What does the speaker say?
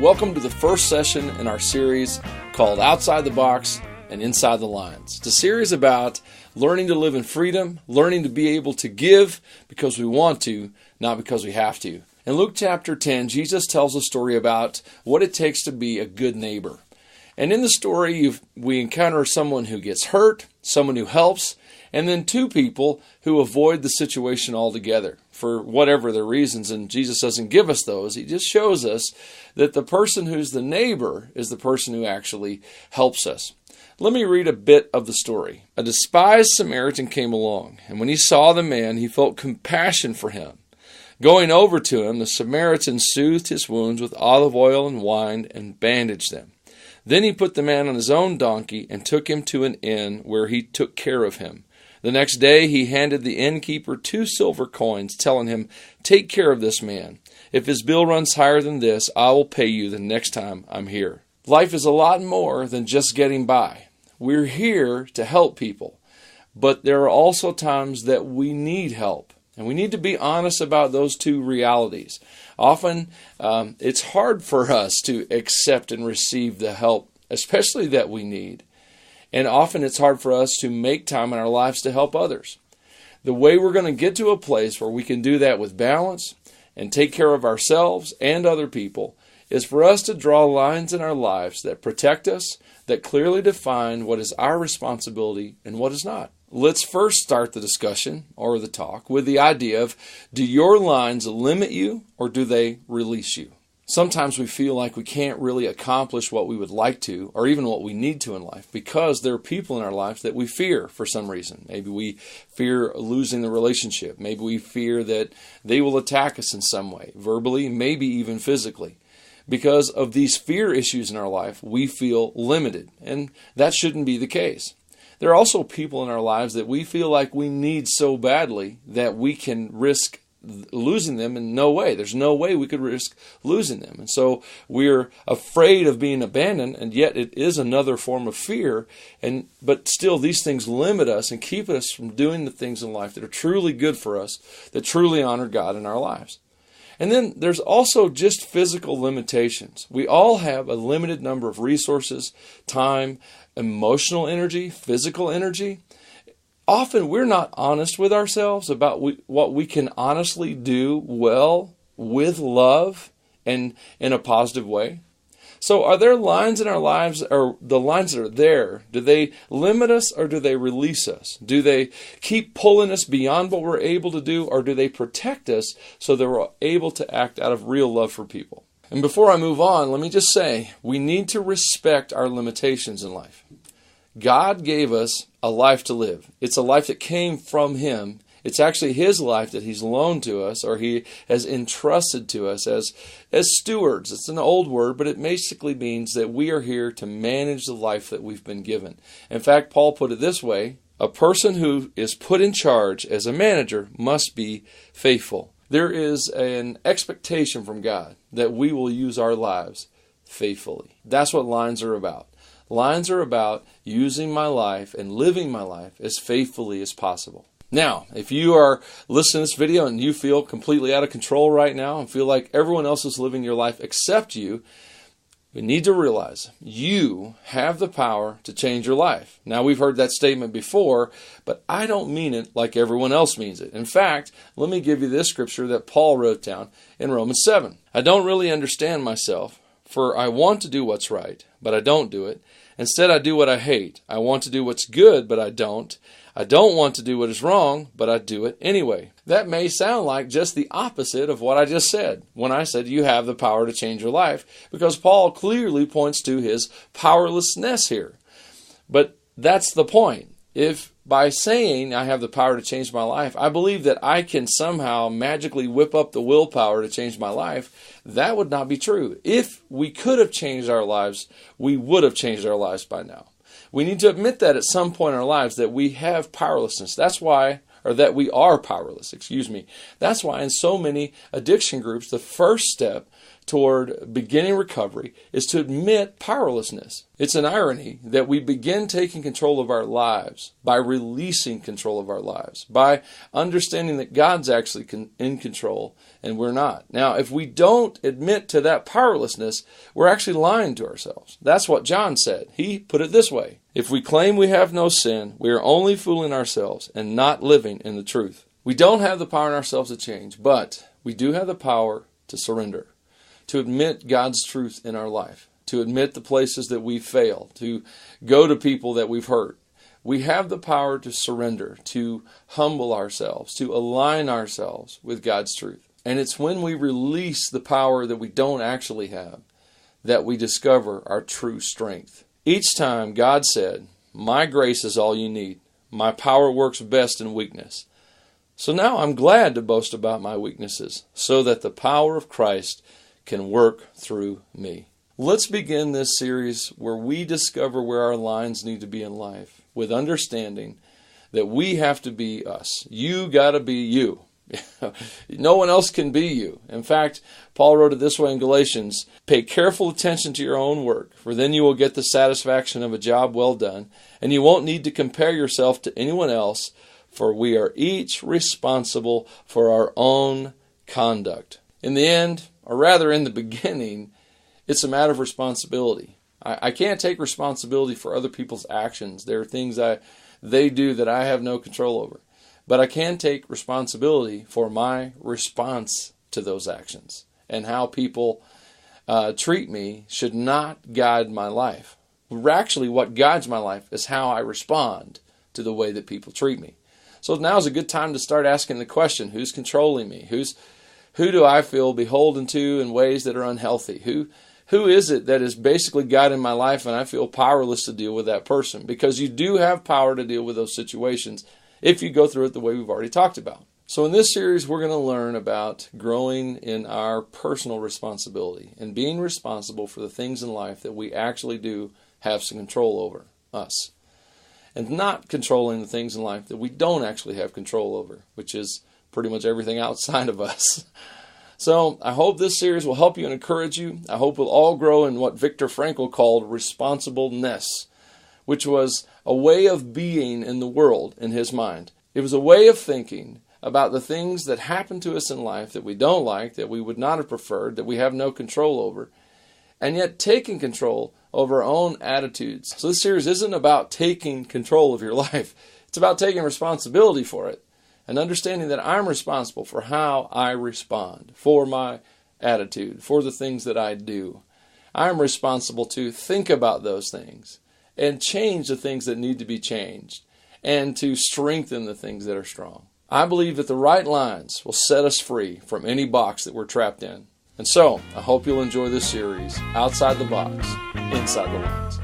Welcome to the first session in our series called Outside the Box and Inside the Lines. It's a series about learning to live in freedom, learning to be able to give because we want to, not because we have to. In Luke chapter 10, Jesus tells a story about what it takes to be a good neighbor. And in the story, we encounter someone who gets hurt, someone who helps, and then two people who avoid the situation altogether for whatever their reasons. And Jesus doesn't give us those. He just shows us that the person who's the neighbor is the person who actually helps us. Let me read a bit of the story. A despised Samaritan came along, and when he saw the man, he felt compassion for him. Going over to him, the Samaritan soothed his wounds with olive oil and wine and bandaged them. Then he put the man on his own donkey and took him to an inn where he took care of him. The next day he handed the innkeeper 2 silver coins, telling him, "Take care of this man. If his bill runs higher than this, I will pay you the next time I'm here." Life is a lot more than just getting by. We're here to help people, but there are also times that we need help, and we need to be honest about those two realities. Often it's hard for us to accept and receive the help, especially that we need. And often it's hard for us to make time in our lives to help others. The way we're going to get to a place where we can do that with balance and take care of ourselves and other people is for us to draw lines in our lives that protect us, that clearly define what is our responsibility and what is not. Let's first start the discussion or the talk with the idea of, do your lines limit you or do they release you? Sometimes we feel like we can't really accomplish what we would like to or even what we need to in life because there are people in our lives that we fear for some reason. Maybe we fear losing the relationship. Maybe we fear that they will attack us in some way, verbally, maybe even physically. Because of these fear issues in our life, we feel limited, and that shouldn't be the case. There are also people in our lives that we feel like we need so badly that we can risk losing them in no way. There's no way we could risk losing them. And so we're afraid of being abandoned, and yet it is another form of fear. But still, these things limit us and keep us from doing the things in life that are truly good for us, that truly honor God in our lives. And then there's also just physical limitations. We all have a limited number of resources, time, emotional energy, physical energy. Often we're not honest with ourselves about what we can honestly do well with love and in a positive way. So are there lines in our lives, or the lines that are there, do they limit us or do they release us? Do they keep pulling us beyond what we're able to do, or do they protect us so that we're able to act out of real love for people? And before I move on, let me just say, we need to respect our limitations in life. God gave us a life to live. It's a life that came from Him. It's actually His life that He's loaned to us, or He has entrusted to us as stewards. It's an old word, but it basically means that we are here to manage the life that we've been given. In fact, Paul put it this way: a person who is put in charge as a manager must be faithful. There is an expectation from God that we will use our lives faithfully. That's what lines are about. Lines are about using my life and living my life as faithfully as possible. Now, if you are listening to this video and you feel completely out of control right now and feel like everyone else is living your life except you, we need to realize you have the power to change your life. Now, we've heard that statement before, but I don't mean it like everyone else means it. In fact, let me give you this scripture that Paul wrote down in Romans 7. I don't really understand myself, for I want to do what's right, but I don't do it. Instead, I do what I hate. I want to do what's good, but I don't. I don't want to do what is wrong, but I do it anyway. That may sound like just the opposite of what I just said when I said you have the power to change your life, because Paul clearly points to his powerlessness here. But that's the point. If by saying I have the power to change my life, I believe that I can somehow magically whip up the willpower to change my life, that would not be true. If we could have changed our lives, we would have changed our lives by now. We need to admit that at some point in our lives that we have powerlessness. That's why, or that we are powerless, That's why in so many addiction groups, the first step toward beginning recovery is to admit powerlessness. It's an irony that we begin taking control of our lives by releasing control of our lives, by understanding that God's actually in control and we're not. Now, if we don't admit to that powerlessness, we're actually lying to ourselves. That's what John said. He put it this way: if we claim we have no sin, we are only fooling ourselves and not living in the truth. We don't have the power in ourselves to change, but we do have the power to surrender, to admit God's truth in our life, to admit the places that we fail, to go to people that we've hurt. We have the power to surrender, to humble ourselves, to align ourselves with God's truth. And it's when we release the power that we don't actually have that we discover our true strength. Each time God said, "My grace is all you need. My power works best in weakness." So now I'm glad to boast about my weaknesses so that the power of Christ can work through me. Let's begin this series where we discover where our lines need to be in life with understanding that we have to be us. You got to be you. No one else can be you. In fact, Paul wrote it this way in Galatians: "Pay careful attention to your own work, for then you will get the satisfaction of a job well done, and you won't need to compare yourself to anyone else, for we are each responsible for our own conduct." In the end, or rather in the beginning, it's a matter of responsibility. I can't take responsibility for other people's actions. There are things they do that I have no control over. But I can take responsibility for my response to those actions. And how people treat me should not guide my life. Actually, what guides my life is how I respond to the way that people treat me. So now is a good time to start asking the question: who's controlling me? Who do I feel beholden to in ways that are unhealthy? Who is it that is basically guiding my life and I feel powerless to deal with that person? Because you do have power to deal with those situations if you go through it the way we've already talked about. So in this series, we're going to learn about growing in our personal responsibility and being responsible for the things in life that we actually do have some control over, us. And not controlling the things in life that we don't actually have control over, which is pretty much everything outside of us. So I hope this series will help you and encourage you. I hope we'll all grow in what Viktor Frankl called responsibleness, which was a way of being in the world in his mind. It was a way of thinking about the things that happen to us in life that we don't like, that we would not have preferred, that we have no control over, and yet taking control over our own attitudes. So this series isn't about taking control of your life. It's about taking responsibility for it and understanding that I'm responsible for how I respond, for my attitude, for the things that I do. I'm responsible to think about those things and change the things that need to be changed, and to strengthen the things that are strong. I believe that the right lines will set us free from any box that we're trapped in. And so, I hope you'll enjoy this series, Outside the Box, Inside the Lines.